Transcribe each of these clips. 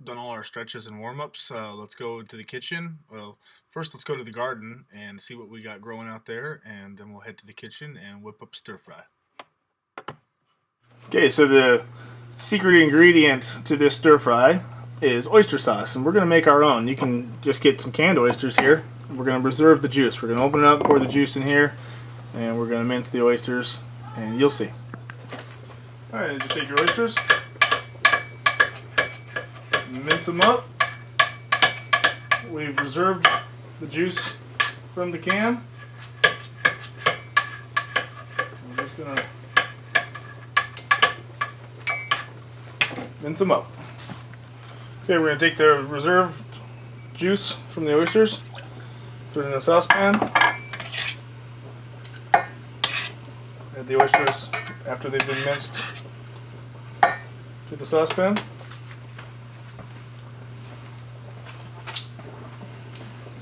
done all our stretches and warm-ups. Let's go to the kitchen. Well, first let's go to the garden and see what we got growing out there, and then we'll head to the kitchen and whip up stir fry. Okay, so the secret ingredient to this stir fry is oyster sauce, and we're going to make our own. You can just get some canned oysters here. We're going to reserve the juice. We're going to open it up, pour the juice in here, and we're going to mince the oysters, and you'll see. Alright, just take your oysters, mince them up. We've reserved the juice from the can. We're just going to mince them up. Okay, we're going to take the reserved juice from the oysters, put it in a saucepan, add the oysters after they've been minced to the saucepan,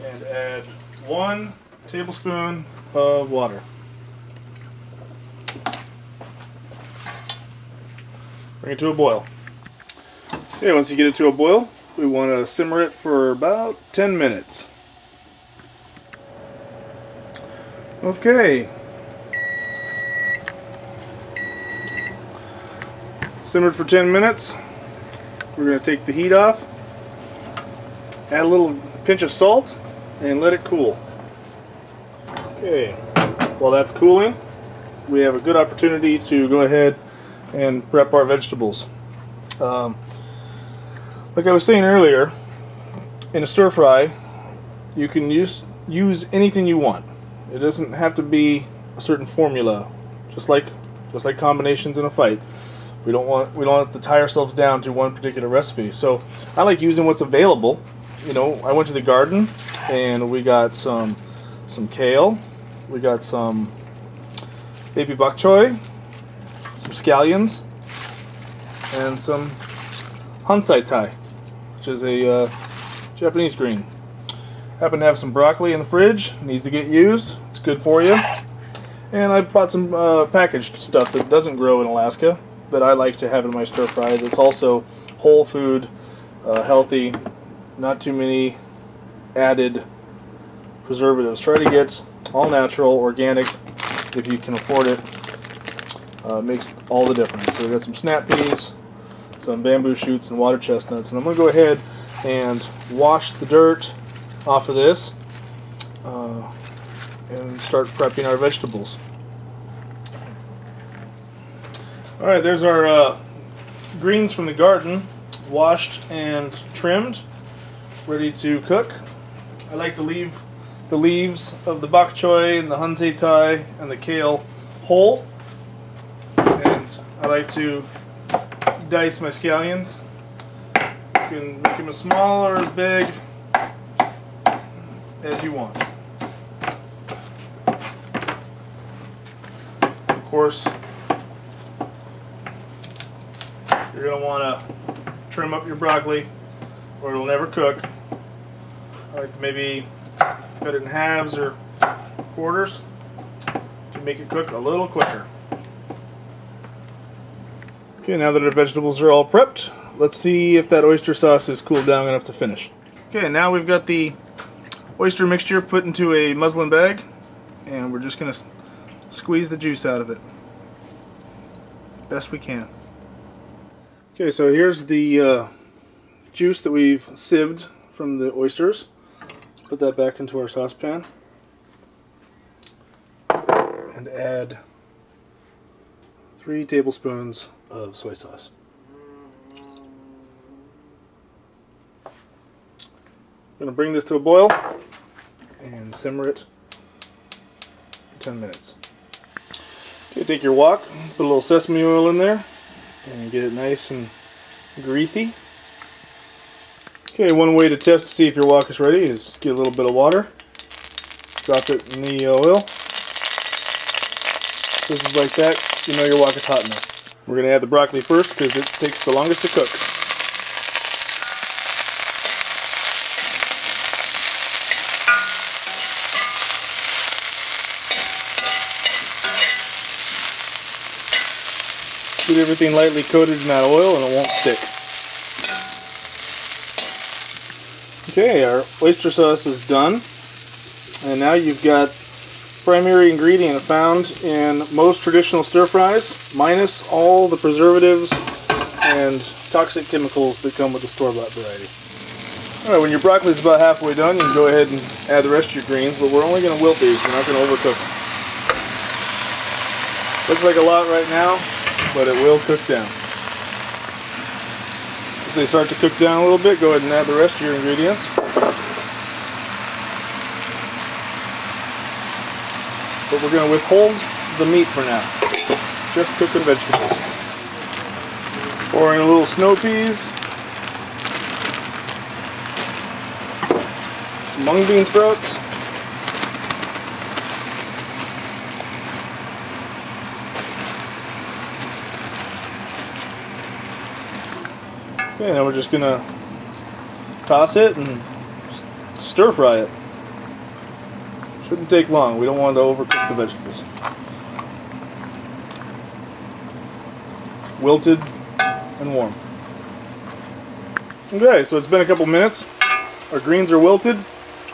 and add 1 tablespoon of water. Bring it to a boil. Okay, once you get it to a boil, we want to simmer it for about 10 minutes. Okay. Simmered for 10 minutes. We're going to take the heat off, add a little pinch of salt, and let it cool. Okay, while that's cooling, we have a good opportunity to go ahead and prep our vegetables. Like I was saying earlier, in a stir fry, you can use anything you want. It doesn't have to be a certain formula, just like combinations in a fight. We don't have to tie ourselves down to one particular recipe. So I like using what's available. You know, I went to the garden and we got some kale, we got some baby bok choy, some scallions, and some hansai tai, which is a Japanese green. Happen to have some broccoli in the fridge, needs to get used, it's good for you. And I bought some packaged stuff that doesn't grow in Alaska that I like to have in my stir fry. That's also whole food, healthy, not too many added preservatives. Try to get all natural, organic, if you can afford it. Makes all the difference. So we got some snap peas, some bamboo shoots, and water chestnuts. And I'm going to go ahead and wash the dirt off of this and start prepping our vegetables. Alright, there's our greens from the garden, washed and trimmed, ready to cook. I like to leave the leaves of the bok choy and the hansai tai and the kale whole, and I like to dice my scallions. You can make them as small or as big as you want. Of course, you're going to want to trim up your broccoli or it'll never cook. I like to maybe cut it in halves or quarters to make it cook a little quicker. Okay, now that our vegetables are all prepped, let's see if that oyster sauce is cooled down enough to finish. Okay, now we've got the oyster mixture put into a muslin bag, and we're just going to squeeze the juice out of it best we can. Okay, so here's the juice that we've sieved from the oysters. Put that back into our saucepan and add 3 tablespoons of soy sauce. I'm going to bring this to a boil and simmer it for 10 minutes. Okay, take your wok, put a little sesame oil in there, and get it nice and greasy. Okay, one way to test to see if your wok is ready is get a little bit of water, drop it in the oil. This is like that, you know your wok is hot enough. We're going to add the broccoli first because it takes the longest to cook. Get everything lightly coated in that oil and it won't stick. Okay, our oyster sauce is done, and now you've got primary ingredient found in most traditional stir fries, minus all the preservatives and toxic chemicals that come with the store-bought variety. Alright, when your broccoli is about halfway done, you can go ahead and add the rest of your greens, but we're only going to wilt these, we're not going to overcook them. Looks like a lot right now, but it will cook down. As they start to cook down a little bit, go ahead and add the rest of your ingredients. But we're going to withhold the meat for now. Just cooking vegetables. Pour in a little snow peas. Some mung bean sprouts. Okay, now we're just going to toss it and stir fry it. Shouldn't take long. We don't want to overcook the vegetables. Wilted and warm. Okay, so it's been a couple minutes. Our greens are wilted,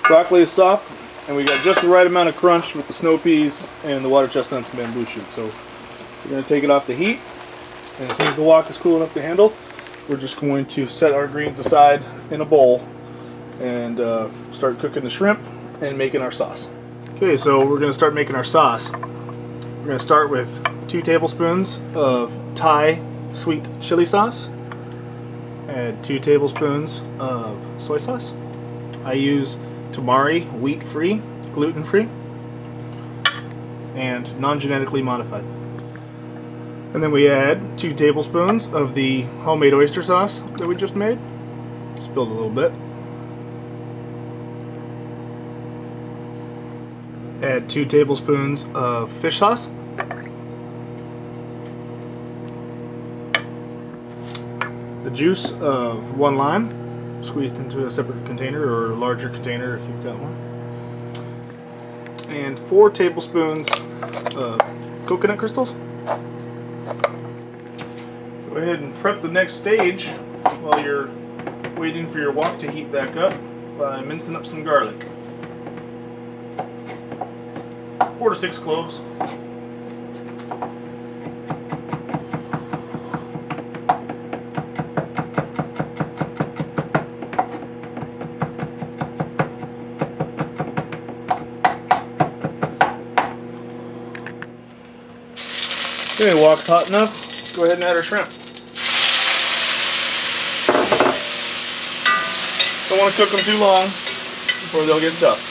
broccoli is soft, and we got just the right amount of crunch with the snow peas and the water chestnuts and bamboo shoot. So we're going to take it off the heat, and as soon as the wok is cool enough to handle, we're just going to set our greens aside in a bowl and start cooking the shrimp and making our sauce. Okay, so we're going to start making our sauce. We're going to start with 2 tablespoons of Thai sweet chili sauce. Add 2 tablespoons of soy sauce. I use Tamari wheat-free, gluten-free, and non-genetically modified. And then we add 2 tablespoons of the homemade oyster sauce that we just made. Spilled a little bit. Add 2 tablespoons of fish sauce. The juice of 1 lime, squeezed into a separate container or a larger container if you've got one. And 4 tablespoons of coconut crystals. Go ahead and prep the next stage while you're waiting for your wok to heat back up by mincing up some garlic. 4 to 6 cloves. Okay, wok's hot enough. Go ahead and add our shrimp. Don't want to cook them too long before they'll get tough.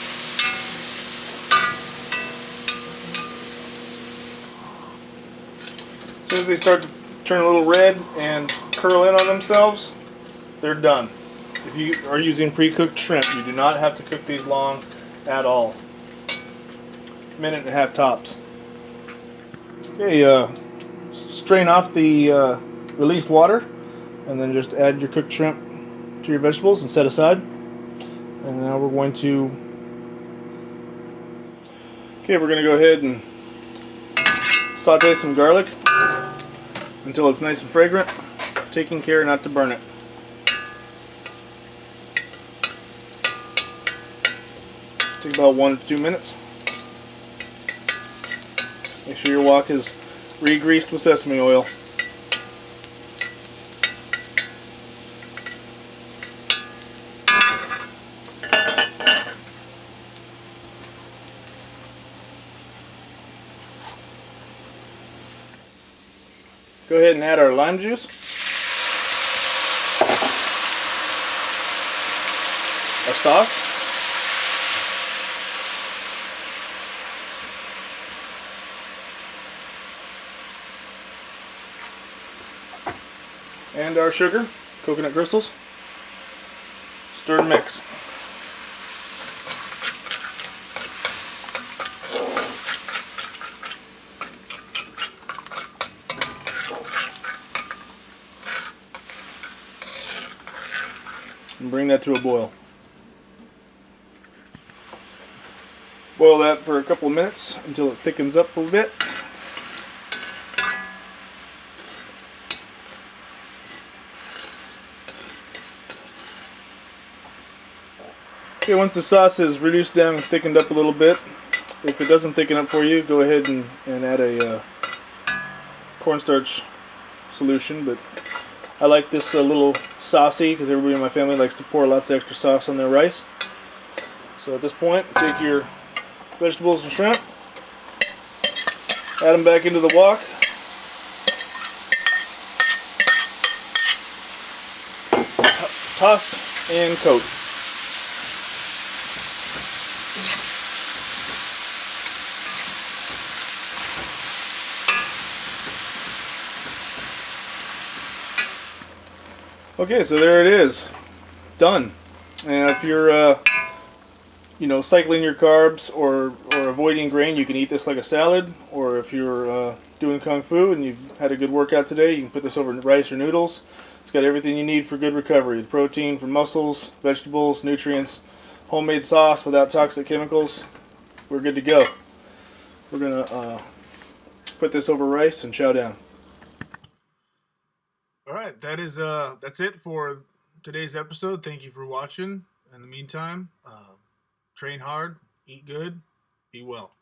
As soon as they start to turn a little red and curl in on themselves, they're done. If you are using pre-cooked shrimp, you do not have to cook these long at all. 1.5 minutes tops. Okay, strain off the released water, and then just add your cooked shrimp to your vegetables and set aside. And now we're going to go ahead and saute some garlic until it's nice and fragrant, taking care not to burn it. Take about 1 to 2 minutes. Make sure your wok is re-greased with sesame oil. Go ahead and add our lime juice. Our sauce. And our sugar, coconut crystals. Stir and mix. And bring that to a boil. Boil that for a couple of minutes until it thickens up a little bit. Okay, once the sauce is reduced down and thickened up a little bit, if it doesn't thicken up for you, go ahead and add a cornstarch solution. But I like this a little saucy because everybody in my family likes to pour lots of extra sauce on their rice. So at this point, take your vegetables and shrimp, add them back into the wok. Toss and coat. Okay, so there it is, done. And if you're, cycling your carbs or avoiding grain, you can eat this like a salad. Or if you're doing kung fu and you've had a good workout today, you can put this over rice or noodles. It's got everything you need for good recovery: the protein from muscles, vegetables, nutrients, homemade sauce without toxic chemicals. We're good to go. We're gonna put this over rice and chow down. All right, that's it for today's episode. Thank you for watching. In the meantime, train hard, eat good, be well.